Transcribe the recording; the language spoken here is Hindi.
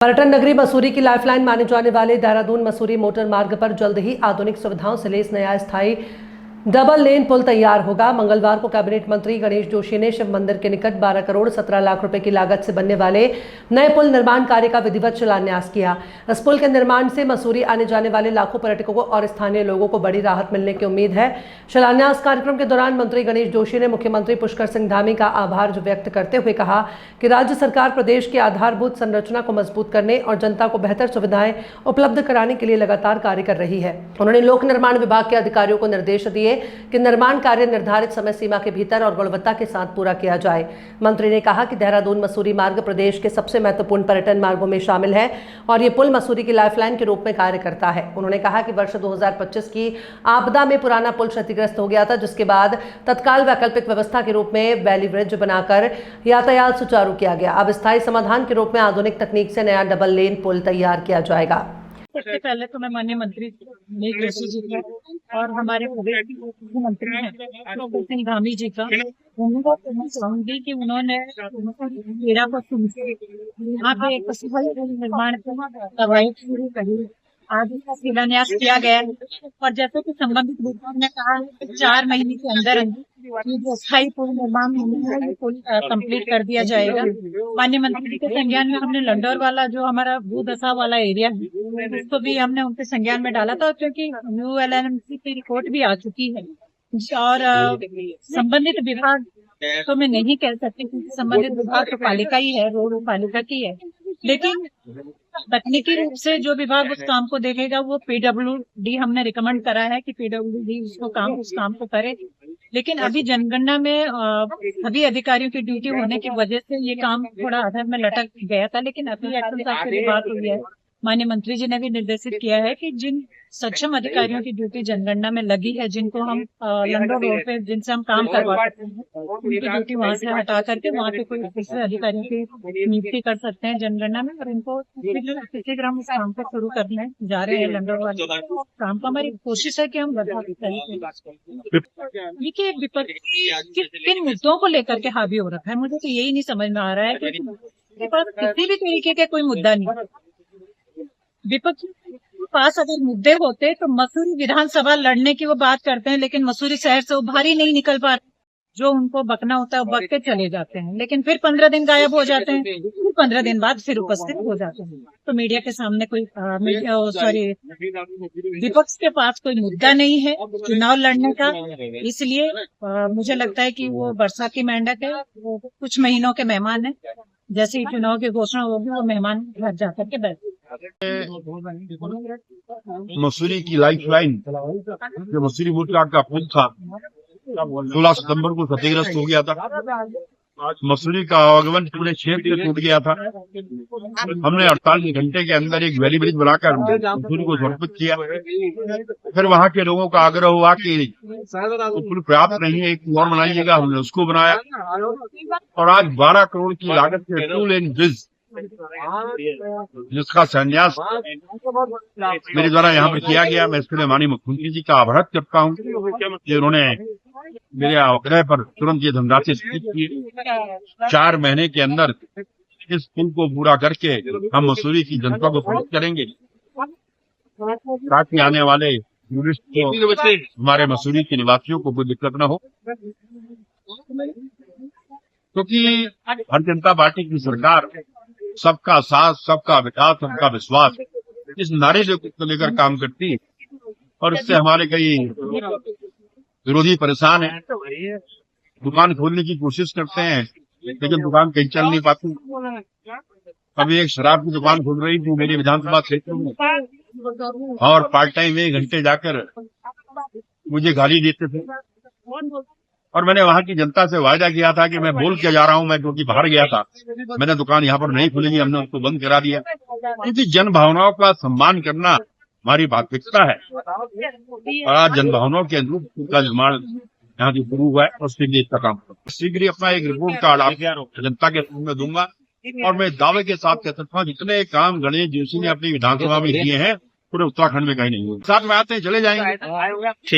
पर्यटन नगरी मसूरी की लाइफलाइन माने जाने वाले देहरादून मसूरी मोटर मार्ग पर जल्द ही आधुनिक सुविधाओं से लैस नया स्थायी डबल लेन पुल तैयार होगा। मंगलवार को कैबिनेट मंत्री गणेश जोशी ने शिव मंदिर के निकट 12 करोड़ 17 लाख रुपए की लागत से बनने वाले नए पुल निर्माण कार्य का विधिवत शिलान्यास किया। इस पुल के निर्माण से मसूरी आने जाने वाले लाखों पर्यटकों को और स्थानीय लोगों को बड़ी राहत मिलने की उम्मीद है। शिलान्यास कार्यक्रम के दौरान मंत्री गणेश जोशी ने मुख्यमंत्री पुष्कर सिंह धामी का आभार व्यक्त करते हुए कहा कि राज्य सरकार प्रदेश की आधारभूत संरचना को मजबूत करने और जनता को बेहतर सुविधाएं उपलब्ध कराने के लिए लगातार कार्य कर रही है। उन्होंने लोक निर्माण विभाग के अधिकारियों को निर्देश दिए कि निर्माण कार्य निर्धारित समय सीमा के भीतर और गुणवत्ता के साथ पूरा किया जाए। मंत्री ने कहा कि देहरादून मसूरी मार्ग प्रदेश के सबसे महत्वपूर्ण पर्यटन मार्गों में शामिल है और ये पुल मसूरी की लाइफलाइन के रूप में कार्य करता है। उन्होंने कहा कि वर्ष 2025 की आपदा में पुराना पुल क्षतिग्रस्त हो गया था, जिसके बाद तत्काल वैकल्पिक व्यवस्था के रूप में वैली ब्रिज बनाकर यातायात सुचारू किया गया। अब स्थायी समाधान के रूप में आधुनिक तकनीक से नया डबल लेन पुल तैयार किया जाएगा। सबसे पहले तो मैं माननीय मंत्री जोशी जी का और हमारे प्रदेश के मुख्यमंत्री हैं पुष्कर सिंह धामी जी का धन्यवाद करना चाहूंगी कि उन्होंने मेरा को सुनकर यहाँ पे एक सफल निर्माण की कवायद शुरू करी। आज इसका शिलान्यास किया गया है और जैसे कि संबंधित विभाग ने कहा है कि 4 महीने के अंदर ये जो स्थायी पुल निर्माण होना है पुल कंप्लीट कर दिया जाएगा। माननीय मंत्री जी के संज्ञान में हमने लंडौर वाला जो हमारा भूदशा वाला एरिया है उसको भी हमने उनके संज्ञान में डाला था, क्योंकि ULNMC की रिपोर्ट भी आ चुकी है और संबंधित विभाग तो मैं नहीं कह सकती क्योंकि संबंधित विभाग तो पालिका ही है, रोड पालिका की है, लेकिन तकनीकी रूप से जो विभाग उस काम को देखेगा वो PWD हमने रिकमेंड करा है कि PWD उस काम को करे। लेकिन अभी जनगणना में सभी अधिकारियों की ड्यूटी होने की वजह से ये काम थोड़ा अधर में लटक गया था, लेकिन अभी एक्शन साहब से बात हुई है। माननीय मंत्री जी ने भी निर्देशित किया है कि जिन सक्षम अधिकारियों की ड्यूटी जनगणना में लगी है, जिनको हम लंडौर रोड पे जिनसे हम काम करवा सकते हैं, उनकी ड्यूटी वहां से हटा करके वहां पे कोई दूसरे अधिकारियों की नियुक्ति कर सकते हैं जनगणना में, और इनको शीघ्र हम इस काम को शुरू करने जा रहे हैं। लंडौर वाले काम का हमारी कोशिश है कि हम देखिए विपक्ष किन मुद्दों को लेकर के हावी हो रखा है, मुझे तो यही नहीं समझ में आ रहा है कि किसी भी तरीके का कोई मुद्दा नहीं। विपक्ष के पास अगर मुद्दे होते तो मसूरी विधानसभा लड़ने की वो बात करते हैं, लेकिन मसूरी शहर से उभार ही नहीं निकल पा रहे। जो उनको बकना होता है वो बक के चले जाते हैं, लेकिन फिर 15 दिन गायब हो जाते हैं, फिर 15 दिन बाद फिर उपस्थित हो जाते हैं। तो मीडिया के सामने कोई विपक्ष के पास कोई मुद्दा नहीं है चुनाव लड़ने का, इसलिए मुझे लगता है कि वो बरसात की मेंढक है, वो कुछ महीनों के मेहमान है। जैसे ही चुनाव की घोषणा होगी वो मेहमान घर जाकर के बैठ। मसूरी की लाइफलाइन जो मसूरी मोटर का पुल था 16 सितंबर को क्षतिग्रस्त हो गया था। मसूरी का आवागमन पूरे क्षेत्र में टूट गया था। हमने 48 घंटे के अंदर एक वैली ब्रिज बनाकर मसूरी को समर्पित किया। फिर वहाँ के लोगों का आग्रह हुआ कि पुल पर्याप्त नहीं है, एक और बनाइएगा, हमने उसको बनाया और आज 12 करोड़ की लागत से 2 लेन ब्रिज जिसका शिलान्यास मेरे द्वारा यहाँ पर किया गया। मैं इसके लिए माननीय मुख्यमंत्री जी का आभार करता हूँ कि उन्होंने मेरे आग्रह पर तुरंत ये धनराशि स्वीकृत की। 4 महीने के अंदर इस पुल को पूरा करके हम मसूरी की जनता को प्रेरित करेंगे ताकि आने वाले टूरिस्ट को, हमारे मसूरी के निवासियों को कोई दिक्कत न हो, क्योंकि भारतीय जनता पार्टी की सरकार सबका साथ, सबका विकास, सबका विश्वास इस नारे को लेकर काम करती है और इससे हमारे कई विरोधी परेशान है। दुकान खोलने की कोशिश करते हैं लेकिन दुकान कहीं चल नहीं पाती। अभी एक शराब की दुकान खोल रही थी मेरी विधानसभा क्षेत्र में और पार्ट टाइम 1 घंटे जाकर मुझे गाली देते थे और मैंने वहां की जनता से वायदा किया था कि मैं बोल के जा रहा हूं, मैं क्योंकि बाहर गया था, मैंने दुकान यहाँ पर नहीं खुलेगी, हमने उसको बंद करा दिया, क्योंकि जन भावनाओं का सम्मान करना हमारी प्राथमिकता है और आज जन भावनाओं के अनुरूप का निर्माण यहाँ से शुरू हुआ है और शीघ्र इसका काम शीघ्र ही अपना एक रिपोर्ट कार्ड आप जनता के रूप में दूंगा और मैं दावे के साथ कह सकता हूँ जितने काम गणेश जोशी ने अपनी विधानसभा में किए हैं पूरे उत्तराखंड में कहीं नहीं हुए। साथ में आते हैं चले जाएंगे।